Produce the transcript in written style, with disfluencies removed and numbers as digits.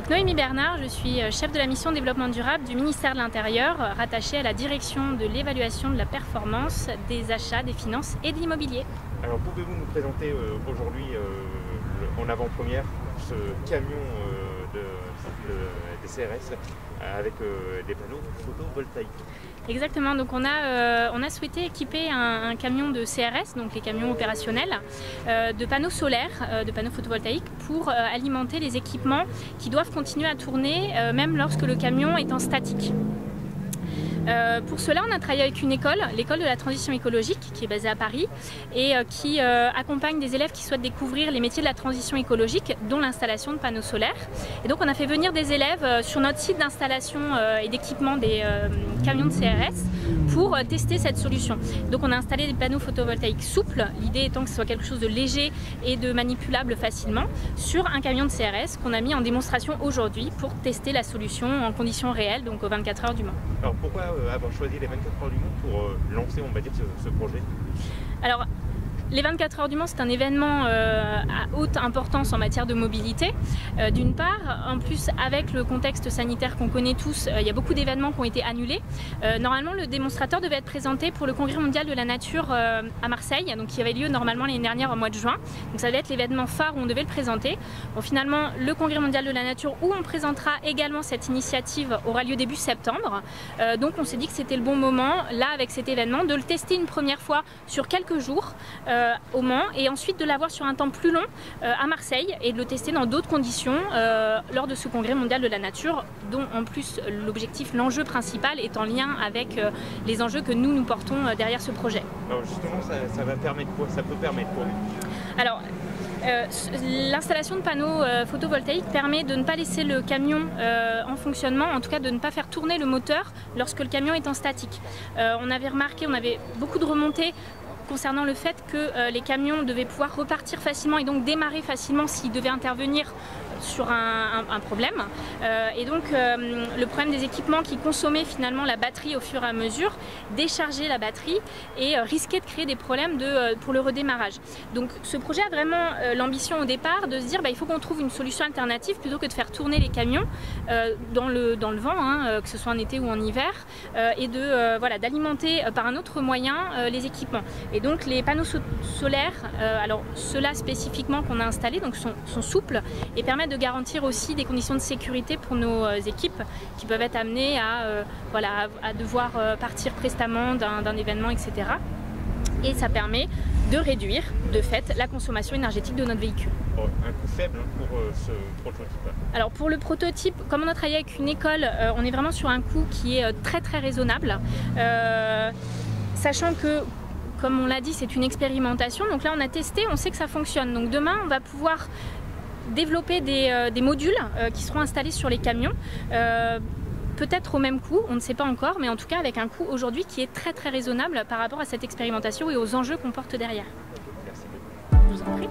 Donc Noémie Bernard, je suis chef de la mission développement durable du ministère de l'Intérieur, rattachée à la direction de l'évaluation de la performance, des achats, des finances et de l'immobilier. Alors pouvez-vous nous présenter aujourd'hui en avant-première ce camion des CRS avec des panneaux photovoltaïques? Exactement, donc on a souhaité équiper un camion de CRS, donc les camions opérationnels, de panneaux solaires, de panneaux photovoltaïques pour alimenter les équipements qui doivent continuer à tourner même lorsque le camion est en statique. Pour cela, on a travaillé avec une école, l'école de la transition écologique, qui est basée à Paris et qui accompagne des élèves qui souhaitent découvrir les métiers de la transition écologique, dont l'installation de panneaux solaires. Et donc on a fait venir des élèves sur notre site d'installation et d'équipement des camions de CRS pour tester cette solution. Donc on a installé des panneaux photovoltaïques souples, l'idée étant que ce soit quelque chose de léger et de manipulable facilement, sur un camion de CRS qu'on a mis en démonstration aujourd'hui pour tester la solution en conditions réelles, donc aux 24 heures du Mans. Alors pourquoi avoir choisi les 24 heures du Mans pour lancer, on va dire, ce projet? Alors, les 24 heures du Mans, c'est un événement à haute importance en matière de mobilité. D'une part, en plus avec le contexte sanitaire qu'on connaît tous, il y a beaucoup d'événements qui ont été annulés. Normalement, le démonstrateur devait être présenté pour le Congrès mondial de la nature à Marseille, donc qui avait lieu normalement l'année dernière au mois de juin. Donc ça devait être l'événement phare où on devait le présenter. Bon, finalement, le Congrès mondial de la nature où on présentera également cette initiative aura lieu début septembre. Donc on s'est dit que c'était le bon moment, là avec cet événement, de le tester une première fois sur quelques jours au Mans et ensuite de l'avoir sur un temps plus long à Marseille et de le tester dans d'autres conditions lors de ce congrès mondial de la nature, dont en plus l'objectif, l'enjeu principal est en lien avec les enjeux que nous portons derrière ce projet. Alors justement, ça va permettre quoi? Ça peut permettre quoi? Alors, l'installation de panneaux photovoltaïques permet de ne pas laisser le camion en fonctionnement, en tout cas de ne pas faire tourner le moteur lorsque le camion est en statique. On avait remarqué, on avait beaucoup de remontées concernant le fait que les camions devaient pouvoir repartir facilement et donc démarrer facilement s'ils devaient intervenir sur un problème. Et donc le problème des équipements qui consommaient finalement la batterie au fur et à mesure, décharger la batterie et risquer de créer des problèmes pour le redémarrage. Donc ce projet a vraiment l'ambition au départ de se dire il faut qu'on trouve une solution alternative plutôt que de faire tourner les camions dans le vent, hein, que ce soit en été ou en hiver, et d'alimenter par un autre moyen les équipements. Et donc les panneaux solaires, alors ceux-là spécifiquement qu'on a installés, donc sont souples et permettent de garantir aussi des conditions de sécurité pour nos équipes qui peuvent être amenées à devoir partir prestamment d'un événement, etc. Et ça permet de réduire de fait la consommation énergétique de notre véhicule. Un coût faible pour ce prototype? Alors pour le prototype, comme on a travaillé avec une école, on est vraiment sur un coût qui est très très raisonnable, sachant que, comme on l'a dit, c'est une expérimentation. Donc là on a testé, on sait que ça fonctionne. Donc demain on va pouvoir développer des modules qui seront installés sur les camions, peut-être au même coût, on ne sait pas encore, mais en tout cas avec un coût aujourd'hui qui est très très raisonnable par rapport à cette expérimentation et aux enjeux qu'on porte derrière. Merci beaucoup. Je vous en prie.